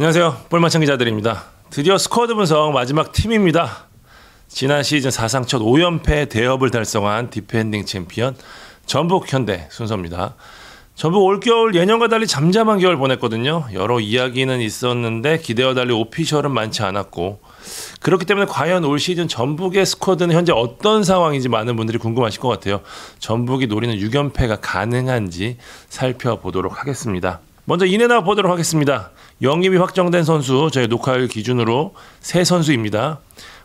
안녕하세요. 볼마찬 기자들입니다. 드디어 스쿼드 분석 마지막 팀입니다. 지난 시즌 사상 첫 5연패 대업을 달성한 디펜딩 챔피언 전북 현대 순서입니다. 전북 올겨울 예년과 달리 잠잠한 겨울 보냈거든요. 여러 이야기는 있었는데 기대와 달리 오피셜은 많지 않았고, 그렇기 때문에 과연 올 시즌 전북의 스쿼드는 현재 어떤 상황인지 많은 분들이 궁금하실 것 같아요. 전북이 노리는 6연패가 가능한지 살펴보도록 하겠습니다. 먼저 이내나 보도록 하겠습니다. 영입이 확정된 선수, 저희 녹화일 기준으로 세 선수입니다.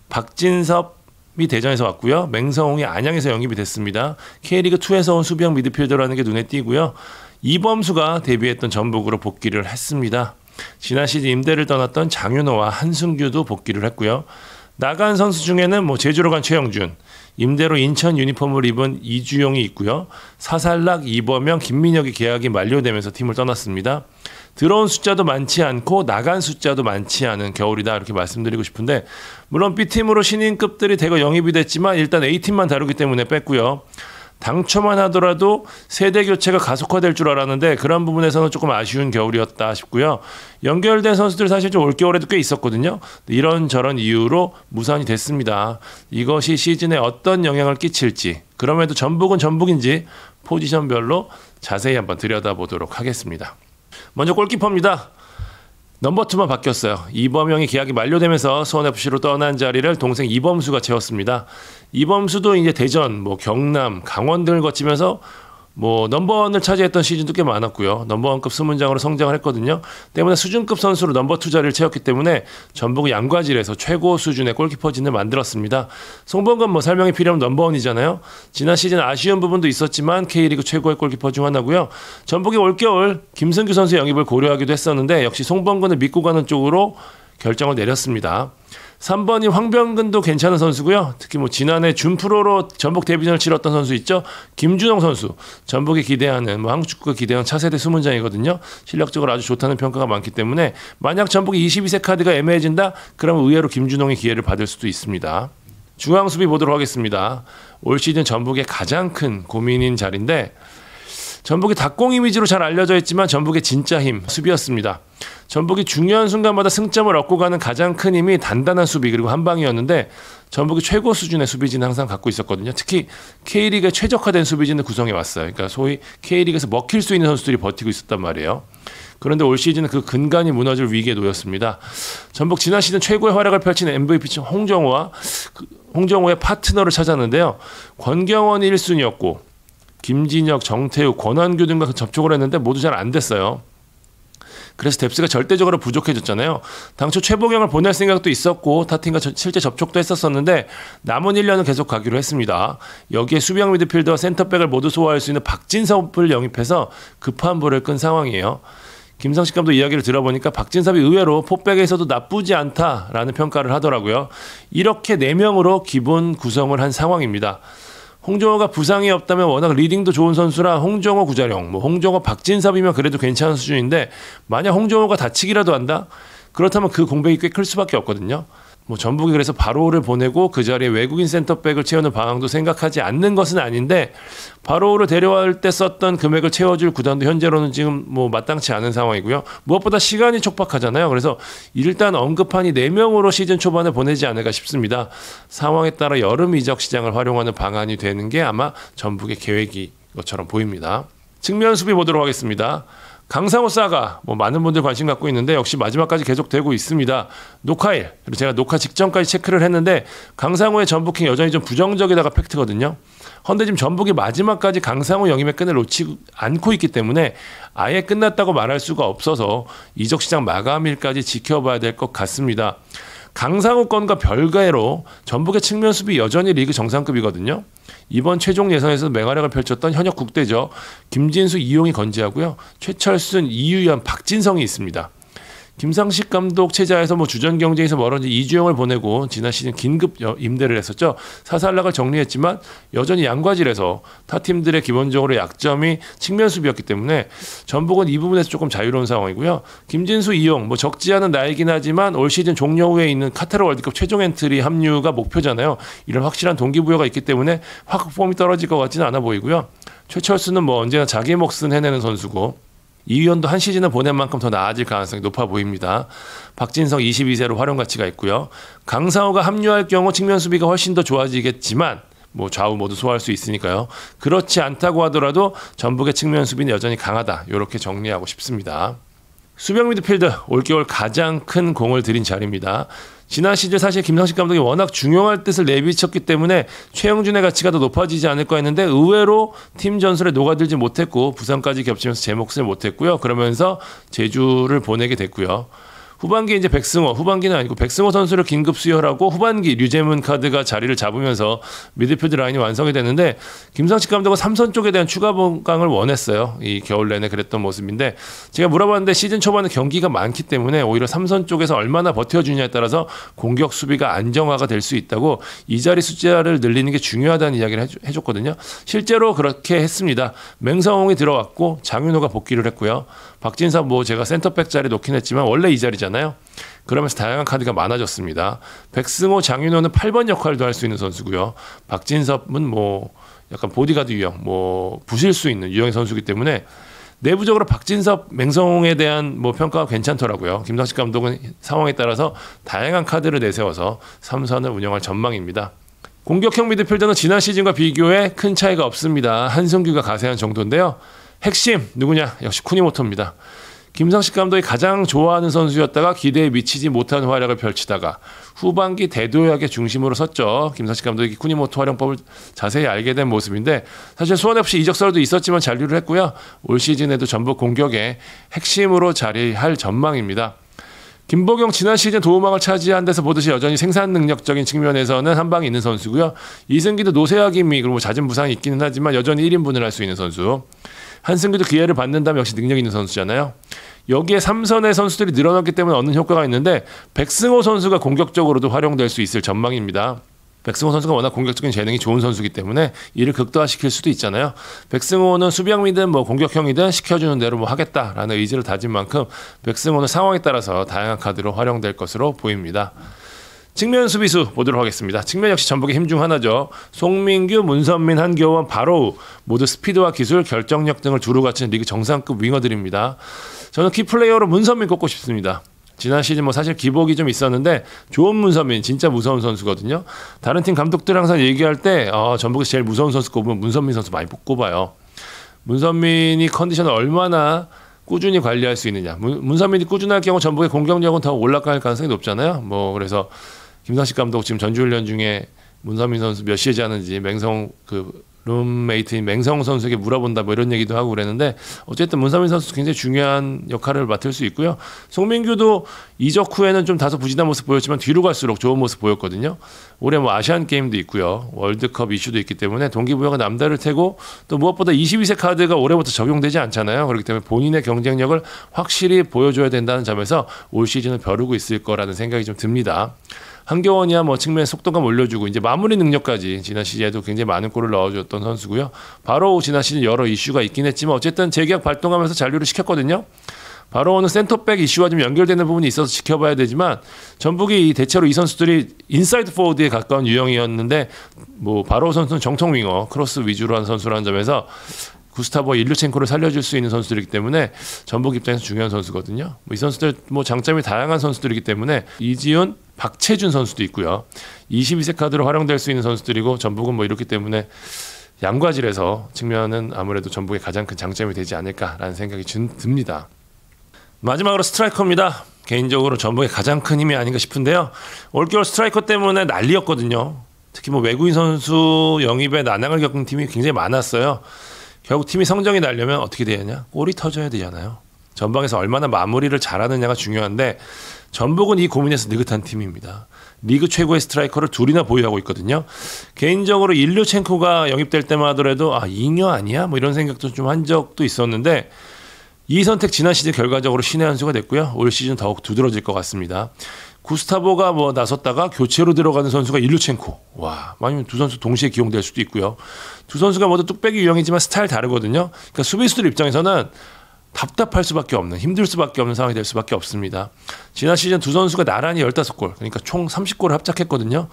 박진섭이 대전에서 왔고요. 맹성웅이 안양에서 영입이 됐습니다. K리그2에서 온 수비형 미드필더라는 게 눈에 띄고요. 이범수가 데뷔했던 전북으로 복귀를 했습니다. 지난 시즌 임대를 떠났던 장윤호와 한승규도 복귀를 했고요. 나간 선수 중에는 제주로 간 최영준, 임대로 인천 유니폼을 입은 이주용이 있고요. 사살락, 이범영, 김민혁의 계약이 만료되면서 팀을 떠났습니다. 들어온 숫자도 많지 않고 나간 숫자도 많지 않은 겨울이다, 이렇게 말씀드리고 싶은데, 물론 B팀으로 신인급들이 대거 영입이 됐지만 일단 A팀만 다루기 때문에 뺐고요. 당초만 하더라도 세대 교체가 가속화될 줄 알았는데 그런 부분에서는 조금 아쉬운 겨울이었다 싶고요. 연결된 선수들 사실 좀 올겨울에도 꽤 있었거든요. 이런저런 이유로 무산이 됐습니다. 이것이 시즌에 어떤 영향을 끼칠지, 그럼에도 전북은 전북인지 포지션별로 자세히 한번 들여다보도록 하겠습니다. 먼저 골키퍼입니다. 넘버2만 바뀌었어요. 이범영이 계약이 만료되면서 수원FC로 떠난 자리를 동생 이범수가 채웠습니다. 이범수도 이제 대전, 경남, 강원 등을 거치면서 넘버1을 차지했던 시즌도 꽤 많았고요. 넘버1급 수문장으로 성장을 했거든요. 때문에 수준급 선수로 넘버2 자리를 채웠기 때문에 전북은 양과질에서 최고 수준의 골키퍼진을 만들었습니다. 송범근 설명이 필요하면 넘버1이잖아요. 지난 시즌 아쉬운 부분도 있었지만 K리그 최고의 골키퍼 중 하나고요. 전북이 올겨울 김승규 선수 영입을 고려하기도 했었는데 역시 송범근을 믿고 가는 쪽으로 결정을 내렸습니다. 3번이 황병근도 괜찮은 선수고요. 특히 지난해 준프로로 전북 데뷔전을 치렀던 선수 있죠. 김준홍 선수. 전북이 기대하는 한국 축구가 기대하는 차세대 수문장이거든요. 실력적으로 아주 좋다는 평가가 많기 때문에 만약 전북이 22세 카드가 애매해진다? 그러면 의외로 김준홍이 기회를 받을 수도 있습니다. 중앙 수비 보도록 하겠습니다. 올 시즌 전북의 가장 큰 고민인 자리인데, 전북이 닭공 이미지로 잘 알려져 있지만 전북의 진짜 힘, 수비였습니다. 전북이 중요한 순간마다 승점을 얻고 가는 가장 큰 힘이 단단한 수비 그리고 한방이었는데, 전북이 최고 수준의 수비진을 항상 갖고 있었거든요. 특히 K리그에 최적화된 수비진을 구성해 왔어요. 그러니까 소위 K리그에서 먹힐 수 있는 선수들이 버티고 있었단 말이에요. 그런데 올 시즌은 그 근간이 무너질 위기에 놓였습니다. 전북 지난 시즌 최고의 활약을 펼친 MVP 홍정호의 파트너를 찾았는데요. 권경원이 1순위였고 김진혁, 정태우, 권한규 등과 접촉을 했는데 모두 잘 안 됐어요. 그래서 뎁스가 절대적으로 부족해졌잖아요. 당초 최보경을 보낼 생각도 있었고 타팀과 실제 접촉도 했었었는데 남은 1년은 계속 가기로 했습니다. 여기에 수비형 미드필더와 센터백을 모두 소화할 수 있는 박진섭을 영입해서 급한 불을 끈 상황이에요. 김성식 감독 이야기를 들어보니까 박진섭이 의외로 포백에서도 나쁘지 않다라는 평가를 하더라고요. 이렇게 4명으로 기본 구성을 한 상황입니다. 홍정호가 부상이 없다면 워낙 리딩도 좋은 선수라 홍정호, 구자룡, 홍정호, 박진섭이면 그래도 괜찮은 수준인데, 만약 홍정호가 다치기라도 한다? 그렇다면 그 공백이 꽤 클 수밖에 없거든요. 전북이 그래서 바로우를 보내고 그 자리에 외국인 센터백을 채우는 방향도 생각하지 않는 것은 아닌데, 바로우를 데려올 때 썼던 금액을 채워줄 구단도 현재로는 지금 마땅치 않은 상황이고요. 무엇보다 시간이 촉박하잖아요. 그래서 일단 언급한 이 4명으로 시즌 초반에 보내지 않을까 싶습니다. 상황에 따라 여름 이적 시장을 활용하는 방안이 되는 게 아마 전북의 계획이 것처럼 보입니다. 측면 수비 보도록 하겠습니다. 강상호 사가 많은 분들 관심 갖고 있는데 역시 마지막까지 계속되고 있습니다. 녹화일, 그리고 제가 녹화 직전까지 체크를 했는데 강상호의 전북행 여전히 좀 부정적이다가 팩트거든요. 헌데 지금 전북이 마지막까지 강상호 영입의 끈을 놓지 않고 있기 때문에 아예 끝났다고 말할 수가 없어서 이적 시장 마감일까지 지켜봐야 될 것 같습니다. 강상호 건과 별개로 전북의 측면 수비 여전히 리그 정상급이거든요. 이번 최종 예선에서 맹활약을 펼쳤던 현역 국대죠. 김진수, 이용이 건재하고요. 최철순, 이유연, 박진성이 있습니다. 김상식 감독 체제에서 주전 경쟁에서 멀어진 이주영을 보내고 지난 시즌 긴급 임대를 했었죠. 사살락을 정리했지만 여전히 양과질에서 타 팀들의 기본적으로 약점이 측면 수비였기 때문에 전북은 이 부분에서 조금 자유로운 상황이고요. 김진수, 이용 적지 않은 나이긴 하지만 올 시즌 종료 후에 있는 카타르 월드컵 최종 엔트리 합류가 목표잖아요. 이런 확실한 동기부여가 있기 때문에 확 폼이 떨어질 것 같지는 않아 보이고요. 최철수는 언제나 자기 몫은 해내는 선수고, 이휘원도 한 시즌을 보낸 만큼 더 나아질 가능성이 높아 보입니다. 박진성 22세로 활용 가치가 있고요. 강상호가 합류할 경우 측면 수비가 훨씬 더 좋아지겠지만 뭐 좌우 모두 소화할 수 있으니까요. 그렇지 않다고 하더라도 전북의 측면 수비는 여전히 강하다. 이렇게 정리하고 싶습니다. 수비형 미드필드 올겨울 가장 큰 공을 들인 자리입니다. 지난 시즌 사실 김상식 감독이 워낙 중요할 뜻을 내비쳤기 때문에 최영준의 가치가 더 높아지지 않을까 했는데 의외로 팀 전술에 녹아들지 못했고 부상까지 겹치면서 제 몫을 못했고요. 그러면서 제주를 보내게 됐고요. 후반기 이제 백승호, 후반기는 아니고 백승호 선수를 긴급 수혈하고 후반기 류재문 카드가 자리를 잡으면서 미드필드 라인이 완성이 됐는데 김상식 감독은 삼선 쪽에 대한 추가 보강을 원했어요. 이 겨울 내내 그랬던 모습인데 제가 물어봤는데 시즌 초반에 경기가 많기 때문에 오히려 삼선 쪽에서 얼마나 버텨주냐에 따라서 공격 수비가 안정화가 될 수 있다고 이 자리 숫자를 늘리는 게 중요하다는 이야기를 해줬거든요. 실제로 그렇게 했습니다. 맹성홍이 들어왔고 장윤호가 복귀를 했고요. 박진섭 뭐 제가 센터백 자리 놓긴 했지만 원래 이 자리잖아요. 그러면서 다양한 카드가 많아졌습니다. 백승호, 장윤호는 8번 역할도 할 수 있는 선수고요. 박진섭은 뭐 약간 보디가드 유형, 뭐 부실 수 있는 유형의 선수이기 때문에 내부적으로 박진섭, 맹성홍에 대한 뭐 평가가 괜찮더라고요. 김상식 감독은 상황에 따라서 다양한 카드를 내세워서 삼선을 운영할 전망입니다. 공격형 미드필더는 지난 시즌과 비교해 큰 차이가 없습니다. 한승규가 가세한 정도인데요. 핵심 누구냐? 역시 쿠니모토입니다. 김상식 감독이 가장 좋아하는 선수였다가 기대에 미치지 못한 활약을 펼치다가 후반기 대도약의 중심으로 섰죠. 김상식 감독이 쿠니모토 활용법을 자세히 알게 된 모습인데 사실 수원 FC 이적설도 있었지만 잔류를 했고요. 올 시즌에도 전북 공격의 핵심으로 자리할 전망입니다. 김보경 지난 시즌 도움왕을 차지한 데서 보듯이 여전히 생산 능력적인 측면에서는 한 방이 있는 선수고요. 이승기도 노세아 김이 그리고 잦은 부상이 있기는 하지만 여전히 1인분을 할 수 있는 선수. 한승규도 기회를 받는다면 역시 능력 있는 선수잖아요. 여기에 삼선의 선수들이 늘어났기 때문에 얻는 효과가 있는데 백승호 선수가 공격적으로도 활용될 수 있을 전망입니다. 백승호 선수가 워낙 공격적인 재능이 좋은 선수이기 때문에 이를 극대화시킬 수도 있잖아요. 백승호는 수비형이든 뭐 공격형이든 시켜주는 대로 뭐 하겠다라는 의지를 다진 만큼 백승호는 상황에 따라서 다양한 카드로 활용될 것으로 보입니다. 측면 수비수 보도록 하겠습니다. 측면 역시 전북의 힘 중 하나죠. 송민규, 문선민, 한교원, 바로우 모두 스피드와 기술, 결정력 등을 두루 갖춘 리그 정상급 윙어들입니다. 저는 키플레이어로 문선민 꼽고 싶습니다. 지난 시즌 뭐 사실 기복이 좀 있었는데 좋은 문선민 진짜 무서운 선수거든요. 다른 팀 감독들 항상 얘기할 때 전북에서 제일 무서운 선수 꼽으면 문선민 선수 많이 꼽아요. 문선민이 컨디션을 얼마나 꾸준히 관리할 수 있느냐. 문선민이 꾸준할 경우 전북의 공격력은 더 올라갈 가능성이 높잖아요. 뭐 그래서 김상식 감독 지금 전주훈련 중에 문선민 선수 몇 시에 자는지 맹성 룸메이트인 맹성 선수에게 물어본다 뭐 이런 얘기도 하고 그랬는데 어쨌든 문선민 선수 굉장히 중요한 역할을 맡을 수 있고요. 송민규도 이적 후에는 좀 다소 부진한 모습 보였지만 뒤로 갈수록 좋은 모습 보였거든요. 올해 뭐 아시안 게임도 있고요. 월드컵 이슈도 있기 때문에 동기부여가 남다를 테고 또 무엇보다 22세 카드가 올해부터 적용되지 않잖아요. 그렇기 때문에 본인의 경쟁력을 확실히 보여줘야 된다는 점에서 올 시즌을 벼르고 있을 거라는 생각이 좀 듭니다. 한교원이야 뭐 측면 속도감 올려주고 이제 마무리 능력까지 지난 시즌에도 굉장히 많은 골을 넣어줬던 선수고요. 바로 지난 시즌 여러 이슈가 있긴 했지만 어쨌든 재계약 발동하면서 잔류를 시켰거든요. 바로는 센터백 이슈와 좀 연결되는 부분이 있어서 지켜봐야 되지만 전북이 대체로 이 선수들이 인사이드 포워드에 가까운 유형이었는데 뭐 바로 선수는 정통 윙어 크로스 위주로 한 선수라는 점에서 구스타보와 일류첸코를 살려줄 수 있는 선수들이기 때문에 전북 입장에서 중요한 선수거든요. 이 선수들 뭐 장점이 다양한 선수들이기 때문에 이지훈, 박채준 선수도 있고요. 22세 카드로 활용될 수 있는 선수들이고 전북은 뭐 이렇기 때문에 양과질에서 측면은 아무래도 전북의 가장 큰 장점이 되지 않을까라는 생각이 듭니다. 마지막으로 스트라이커입니다. 개인적으로 전북의 가장 큰 힘이 아닌가 싶은데요. 올겨울 스트라이커 때문에 난리였거든요. 특히 뭐 외국인 선수 영입에 난항을 겪은 팀이 굉장히 많았어요. 결국 팀이 성적이 나려면 어떻게 돼야 하냐? 골이 터져야 되잖아요. 전방에서 얼마나 마무리를 잘하느냐가 중요한데 전북은 이 고민에서 느긋한 팀입니다. 리그 최고의 스트라이커를 둘이나 보유하고 있거든요. 개인적으로 일류첸코가 영입될 때만 하더라도 잉여 아니야? 뭐 이런 생각도 좀 한 적도 있었는데 이 선택 지난 시즌 결과적으로 신의 한 수가 됐고요. 올 시즌 더욱 두드러질 것 같습니다. 구스타보가 뭐 나섰다가 교체로 들어가는 선수가 일류첸코. 아니면 두 선수 동시에 기용될 수도 있고요. 두 선수가 모두 뚝배기 유형이지만 스타일 다르거든요. 그러니까 수비수들 입장에서는 답답할 수밖에 없는, 힘들 수밖에 없는 상황이 될 수밖에 없습니다. 지난 시즌 두 선수가 나란히 15골, 그러니까 총 30골을 합작했거든요.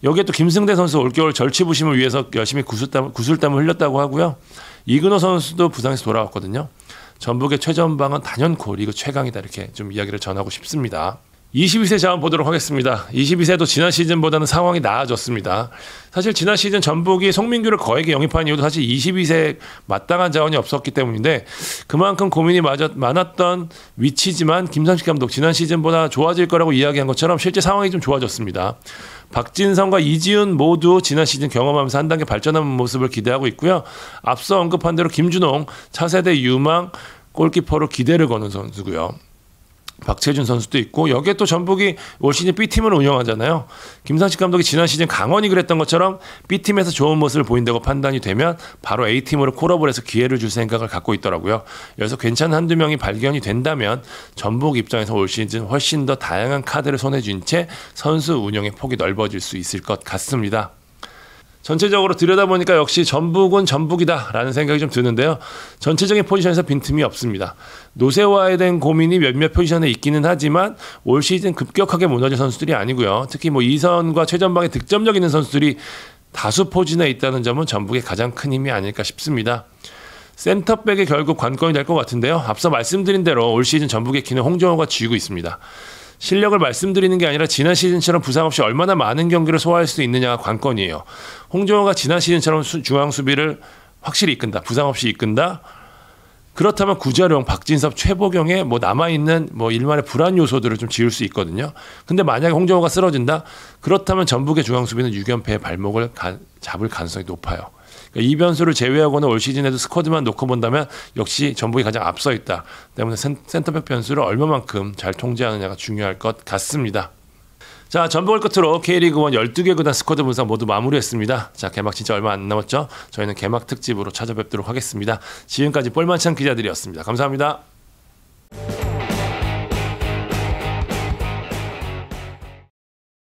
여기에 또 김승대 선수 올겨울 절치부심을 위해서 열심히 구슬땀을 흘렸다고 하고요. 이근호 선수도 부상에서 돌아왔거든요. 전북의 최전방은 단연코 리그 최강이다 이렇게 좀 이야기를 전하고 싶습니다. 22세 자원 보도록 하겠습니다. 22세도 지난 시즌보다는 상황이 나아졌습니다. 사실 지난 시즌 전북이 송민규를 거액에 영입한 이유도 사실 22세 마땅한 자원이 없었기 때문인데 그만큼 고민이 많았던 위치지만 김삼식 감독 지난 시즌보다 좋아질 거라고 이야기한 것처럼 실제 상황이 좀 좋아졌습니다. 박진성과 이지훈 모두 지난 시즌 경험하면서 한 단계 발전하는 모습을 기대하고 있고요. 앞서 언급한 대로 김준홍 차세대 유망 골키퍼로 기대를 거는 선수고요. 박채준 선수도 있고 여기에 또 전북이 올 시즌 B팀을 운영하잖아요. 김상식 감독이 지난 시즌 강원이 그랬던 것처럼 B팀에서 좋은 모습을 보인다고 판단이 되면 바로 A팀으로 콜업을 해서 기회를 줄 생각을 갖고 있더라고요. 여기서 괜찮은 한두 명이 발견이 된다면 전북 입장에서 올 시즌 훨씬 더 다양한 카드를 손에 쥔 채 선수 운영의 폭이 넓어질 수 있을 것 같습니다. 전체적으로 들여다보니까 역시 전북은 전북이다라는 생각이 좀 드는데요. 전체적인 포지션에서 빈틈이 없습니다. 노세화에 대한 고민이 몇몇 포지션에 있기는 하지만 올 시즌 급격하게 무너진 선수들이 아니고요. 특히 뭐 이선과 최전방에 득점력 있는 선수들이 다수 포진해 있다는 점은 전북의 가장 큰 힘이 아닐까 싶습니다. 센터백이 결국 관건이 될 것 같은데요. 앞서 말씀드린 대로 올 시즌 전북의 키는 홍정호가 쥐고 있습니다. 실력을 말씀드리는 게 아니라 지난 시즌처럼 부상 없이 얼마나 많은 경기를 소화할 수 있느냐가 관건이에요. 홍정호가 지난 시즌처럼 중앙 수비를 확실히 이끈다. 부상 없이 이끈다. 그렇다면 구자룡, 박진섭, 최보경의 뭐 남아있는 뭐 일만의 불안 요소들을 좀 지울 수 있거든요. 근데 만약에 홍정호가 쓰러진다? 그렇다면 전북의 중앙 수비는 6연패의 발목을 잡을 가능성이 높아요. 이 변수를 제외하고는 올 시즌에도 스쿼드만 놓고 본다면 역시 전북이 가장 앞서 있다. 때문에 센터백 변수를 얼마만큼 잘 통제하느냐가 중요할 것 같습니다. 자, 전북을 끝으로 K리그1 12개 구단 스쿼드 분석 모두 마무리했습니다. 자, 개막 진짜 얼마 안 남았죠? 저희는 개막 특집으로 찾아뵙도록 하겠습니다. 지금까지 볼만찬 기자들이었습니다. 감사합니다.